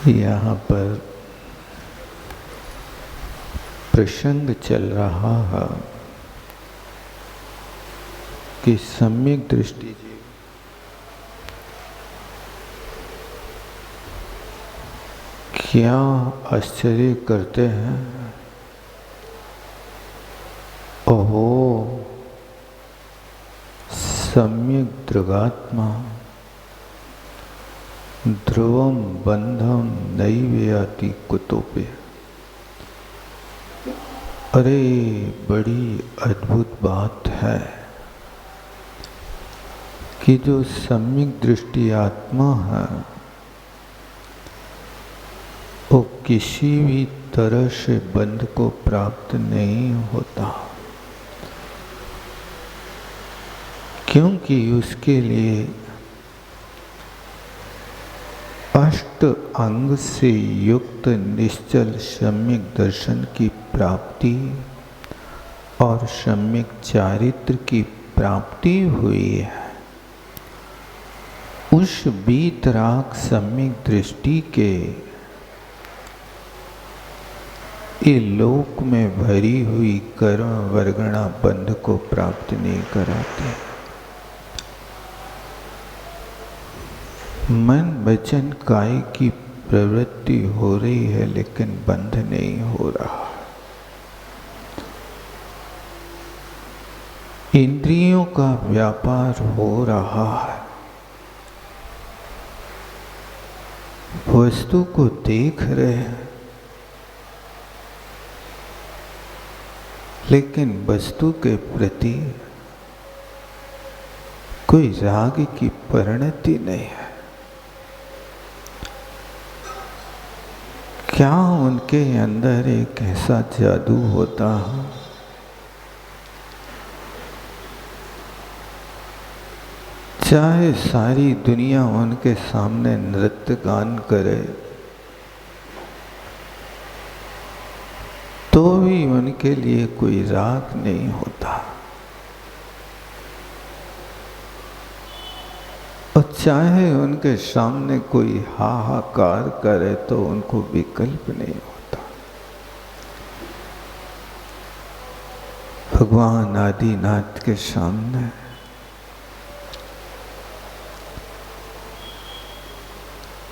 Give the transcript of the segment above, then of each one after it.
यहाँ पर प्रसंग चल रहा है कि सम्यक दृष्टि क्या आश्चर्य करते हैं। ओहो सम्यक दृगात्मा ध्रुवम बंधम नैव याति कुतोपि। अरे बड़ी अद्भुत बात है कि जो सम्यक दृष्टि आत्मा है वो किसी भी तरह से बंध को प्राप्त नहीं होता, क्योंकि उसके लिए अष्ट अंग से युक्त निश्चल सम्यक दर्शन की प्राप्ति और सम्यक चारित्र की प्राप्ति हुई है। उस वीतराग सम्यक दृष्टि के ये लोक में भरी हुई कर्म वर्गणा बंध को प्राप्त नहीं कराते। मन वचन काय की प्रवृत्ति हो रही है लेकिन बंध नहीं हो रहा। इंद्रियों का व्यापार हो रहा है, वस्तु को देख रहे हैं लेकिन वस्तु के प्रति कोई राग की परिणति नहीं है। क्या उनके अंदर एक ऐसा जादू होता है चाहे सारी दुनिया उनके सामने नृत्य गान करे तो भी उनके लिए कोई राग नहीं होता, और चाहे उनके सामने कोई हाहाकार करे तो उनको विकल्प नहीं होता। भगवान आदिनाथ के सामने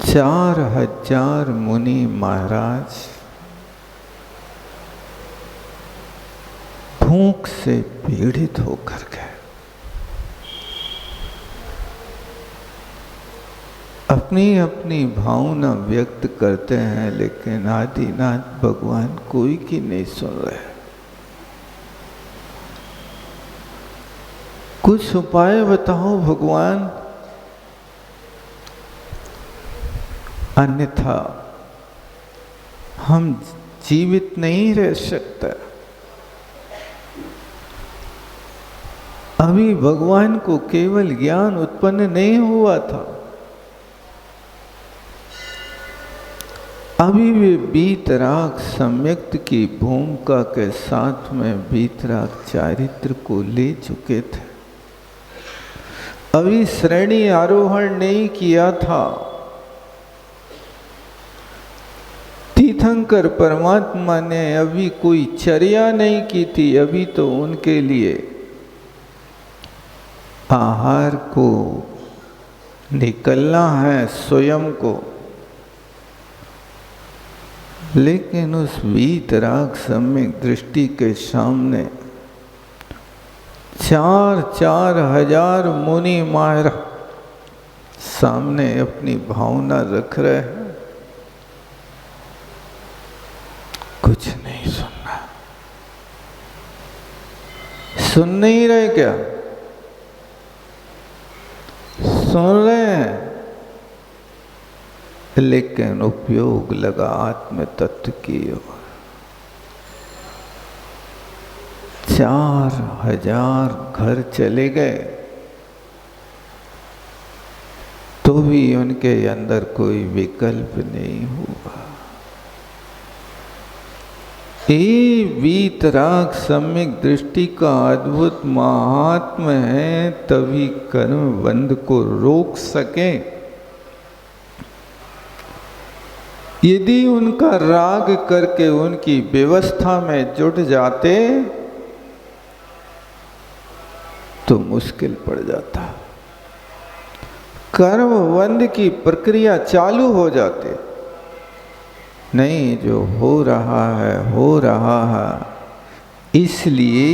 4000 मुनि महाराज भूख से पीड़ित होकर गए। अपनी अपनी भावना व्यक्त करते हैं लेकिन आदिनाथ भगवान कोई की नहीं सुन रहे। कुछ उपाय बताओ भगवान, अन्यथा हम जीवित नहीं रह सकते। अभी भगवान को केवल ज्ञान उत्पन्न नहीं हुआ था, अभी वे वीतराग सम्यक्त की भूमिका के साथ में वीतराग चारित्र को ले चुके थे। अभी श्रेणी आरोहण नहीं किया था। तीर्थंकर परमात्मा ने अभी कोई चर्या नहीं की थी। अभी तो उनके लिए आहार को निकलना है स्वयं को, लेकिन उस वीतराग सम्यक दृष्टि के सामने 4000 मुनि महाराज सामने अपनी भावना रख रहे हैं। कुछ नहीं सुनना, सुन नहीं रहे क्या? सुन रहे हैं लेकिन उपयोग लगा आत्म तत्व की ओर। 4000 घर चले गए तो भी उनके अंदर कोई विकल्प नहीं हुआ। ये वीतराग सम्यक दृष्टि का अद्भुत महात्म्य है, तभी कर्म बंध को रोक सके। यदि उनका राग करके उनकी व्यवस्था में जुट जाते तो मुश्किल पड़ जाता। कर्म बंध की प्रक्रिया चालू हो जाती। नहीं, जो हो रहा है हो रहा है। इसलिए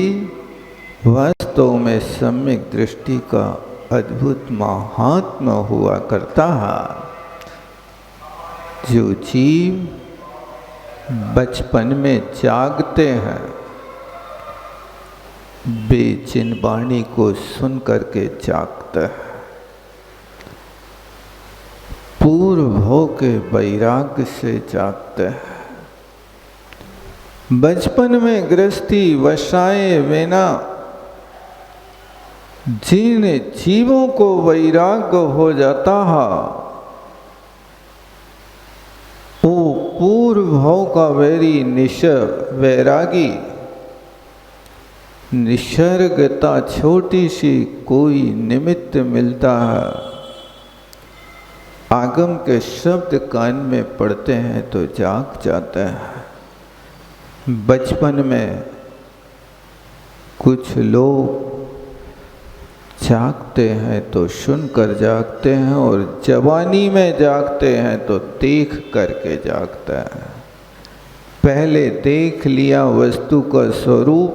वास्तव में सम्यक दृष्टि का अद्भुत महात्मा हुआ करता है। जो जीव बचपन में जागते हैं वे जिन वाणी को सुन करके जागते हैं। पूर्व भोग के वैराग्य से जागते हैं। बचपन में गृहस्थी वसाए बिना जिन जीवों को वैराग्य हो जाता है वो पूर्व भाव का वैरागी निसर्गता छोटी सी कोई निमित्त मिलता है, आगम के शब्द कान में पड़ते हैं तो जाग जाता है। बचपन में कुछ लोग जागते हैं तो सुनकर जागते हैं और जवानी में जागते हैं तो देख करके जागता है। पहले देख लिया वस्तु का स्वरूप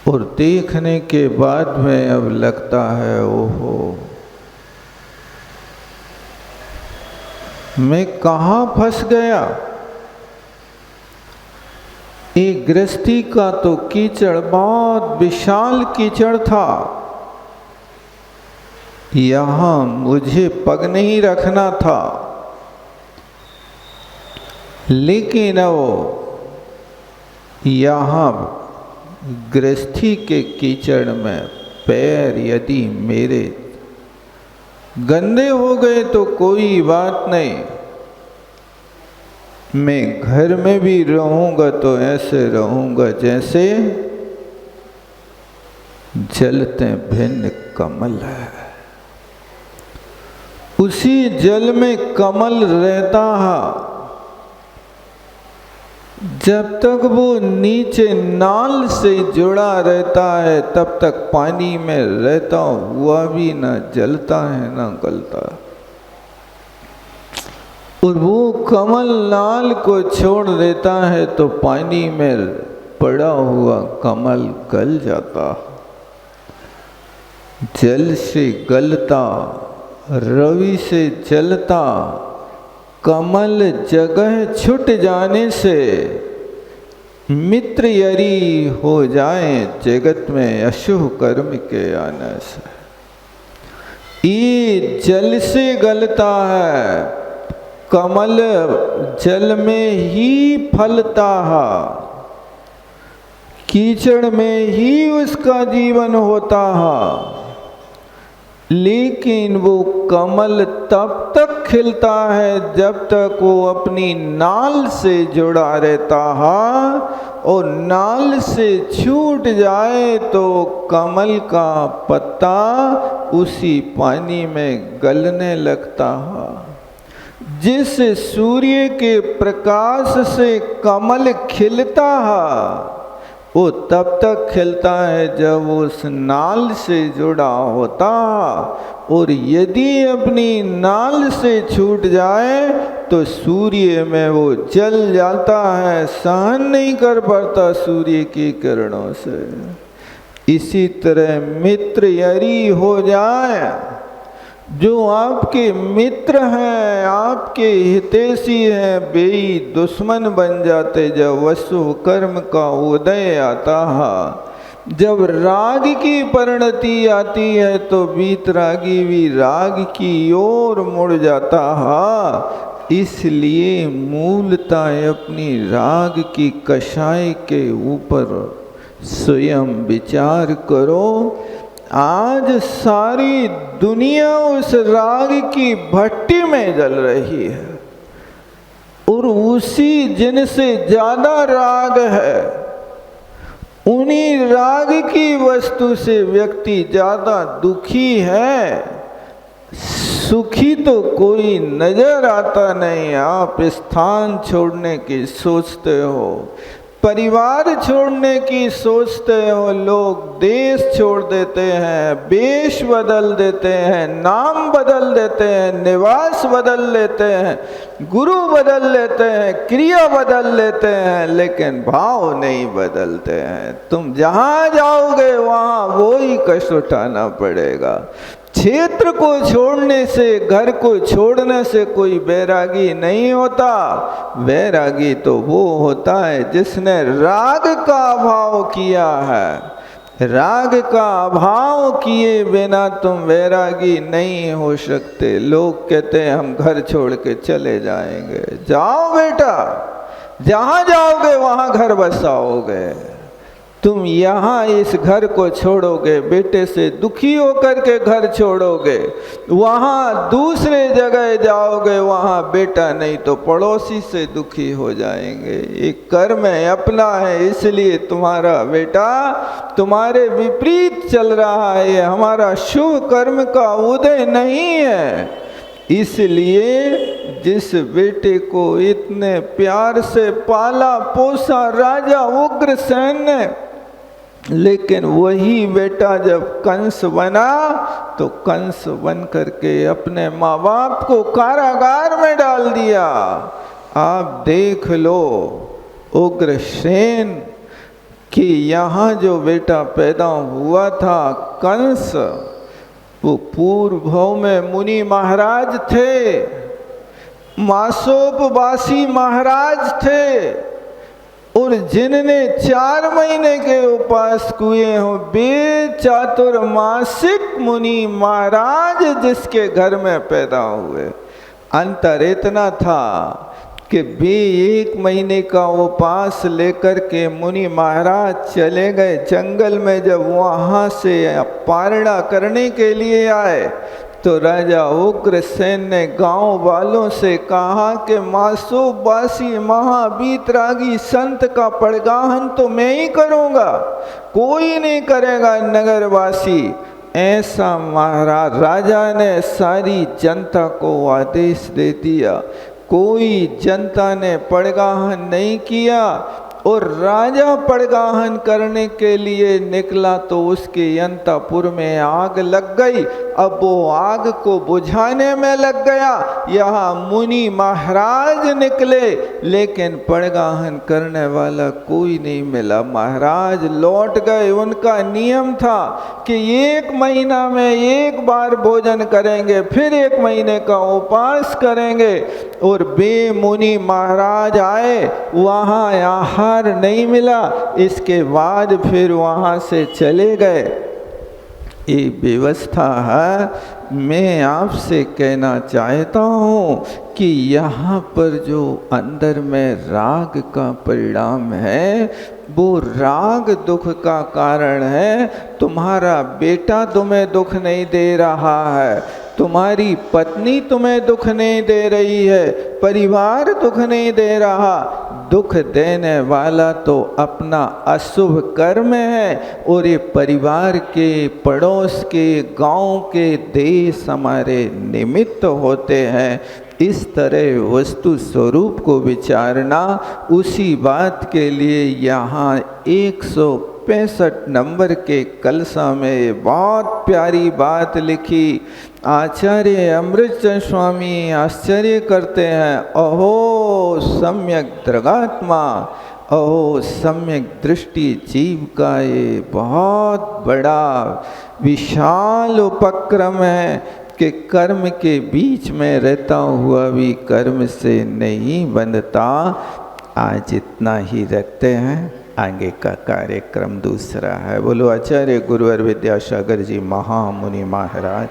और देखने के बाद में अब लगता है ओहो मैं कहाँ फंस गया। एक गृहस्थी का तो कीचड़ बहुत विशाल कीचड़ था, यहाँ मुझे पग नहीं रखना था, लेकिन वो यहाँ गृहस्थी के कीचड़ में पैर यदि मेरे गंदे हो गए तो कोई बात नहीं, मैं घर में भी रहूंगा तो ऐसे रहूंगा जैसे जलते भिन्न कमल है। उसी जल में कमल रहता है। जब तक वो नीचे नाल से जुड़ा रहता है तब तक पानी में रहता हुआ भी न जलता है न गलता। और वो कमल नाल को छोड़ देता है तो पानी में पड़ा हुआ कमल गल जाता। जल से गलता, रवि से जलता कमल जगह छूट जाने से मित्र यरी हो जाए जगत में अशुभ कर्म के आने से। ये जल से गलता है, कमल जल में ही फलता है, कीचड़ में ही उसका जीवन होता है। लेकिन वो कमल तब तक खिलता है जब तक वो अपनी नाल से जुड़ा रहता है, और नाल से छूट जाए तो कमल का पत्ता उसी पानी में गलने लगता है। जिस सूर्य के प्रकाश से कमल खिलता है वो तब तक खिलता है जब उस नाल से जुड़ा होता, और यदि अपनी नाल से छूट जाए तो सूर्य में वो जल जाता है, सहन नहीं कर पाता सूर्य की किरणों से। इसी तरह मित्र यरी हो जाए, जो आपके मित्र हैं, आपके हितैषी हैं, वे दुश्मन बन जाते जब वसु कर्म का उदय आता है। जब राग की परिणति आती है तो वीतरागी भी राग की ओर मुड़ जाता है। इसलिए मूलतः अपनी राग की कषाय के ऊपर स्वयं विचार करो। आज सारी दुनिया उस राग की भट्टी में जल रही है, और उसी जिनसे ज्यादा राग है उन्हीं राग की वस्तु से व्यक्ति ज्यादा दुखी है। सुखी तो कोई नजर आता नहीं। आप स्थान छोड़ने की सोचते हो, परिवार छोड़ने की सोचते हो, लोग देश छोड़ देते हैं, वेश बदल देते हैं, नाम बदल देते हैं, निवास बदल लेते हैं, गुरु बदल लेते हैं, क्रिया बदल लेते हैं, लेकिन भाव नहीं बदलते हैं। तुम जहाँ जाओगे वहाँ वो ही कष्ट उठाना पड़ेगा। क्षेत्र को छोड़ने से, घर को छोड़ने से कोई बैरागी नहीं होता। बैरागी तो वो होता है जिसने राग का अभाव किया है। राग का अभाव किए बिना तुम बैरागी नहीं हो सकते। लोग कहते हैं हम घर छोड़ के चले जाएंगे। जाओ बेटा, जहाँ जाओगे वहाँ घर बसाओगे। तुम यहाँ इस घर को छोड़ोगे, बेटे से दुखी होकर के घर छोड़ोगे, वहाँ दूसरे जगह जाओगे, वहाँ बेटा नहीं तो पड़ोसी से दुखी हो जाएंगे। एक कर्म है, अपना है, इसलिए तुम्हारा बेटा तुम्हारे विपरीत चल रहा है। ये हमारा शुभ कर्म का उदय नहीं है। इसलिए जिस बेटे को इतने प्यार से पाला पोसा राजा उग्रसेन ने, लेकिन वही बेटा जब कंस बना तो कंस बन करके अपने माँ बाप को कारागार में डाल दिया। आप देख लो उग्रसेन कि यहाँ जो बेटा पैदा हुआ था कंस, वो पूर्व भव में मुनि महाराज थे, मासोपवासी महाराज थे, और जिनने 4 महीने के उपास किए हो, वे चातुर्मासिक मुनि महाराज जिसके घर में पैदा हुए। अंतर इतना था कि वे 1 महीने का उपास लेकर के मुनि महाराज चले गए जंगल में। जब वहाँ से पारणा करने के लिए आए तो राजा उग्रसेन ने गांव वालों से कहा कि मासोपवासी महावीतरागी संत का पड़गाहन तो मैं ही करूँगा, कोई नहीं करेगा नगरवासी। ऐसा महाराज राजा ने सारी जनता को आदेश दे दिया। कोई जनता ने पड़गाहन नहीं किया, और राजा पड़गाहन करने के लिए निकला तो उसके अंतपुर में आग लग गई। अब वो आग को बुझाने में लग गया। यहाँ मुनि महाराज निकले, लेकिन पड़गाहन करने वाला कोई नहीं मिला। महाराज लौट गए। उनका नियम था कि 1 महीना में 1 बार भोजन करेंगे, फिर 1 महीने का उपवास करेंगे। और वे मुनि महाराज आए, वहाँ आहार नहीं मिला। इसके बाद फिर वहाँ से चले गए। ये व्यवस्था है। मैं आपसे कहना चाहता हूँ कि यहाँ पर जो अंदर में राग का परिणाम है, वो राग दुख का कारण है। तुम्हारा बेटा तुम्हें दुख नहीं दे रहा है, तुम्हारी पत्नी तुम्हें दुख नहीं दे रही है, परिवार दुख नहीं दे रहा। दुख देने वाला तो अपना अशुभ कर्म है, और ये परिवार के, पड़ोस के, गांव के, देश हमारे निमित्त होते हैं। इस तरह वस्तु स्वरूप को विचारना, उसी बात के लिए यहाँ 165 नंबर के कलसा में बहुत प्यारी बात लिखी। आचार्य अमृतचंद स्वामी आश्चर्य करते हैं, अहो सम्यक दृगात्मा, अहो सम्यक दृष्टि जीव का ये बहुत बड़ा विशाल उपक्रम है कि कर्म के बीच में रहता हुआ भी कर्म से नहीं बंधता। आज इतना ही रखते हैं, आगे का कार्यक्रम दूसरा है। बोलो आचार्य गुरुवर विद्यासागर जी महामुनि महाराज।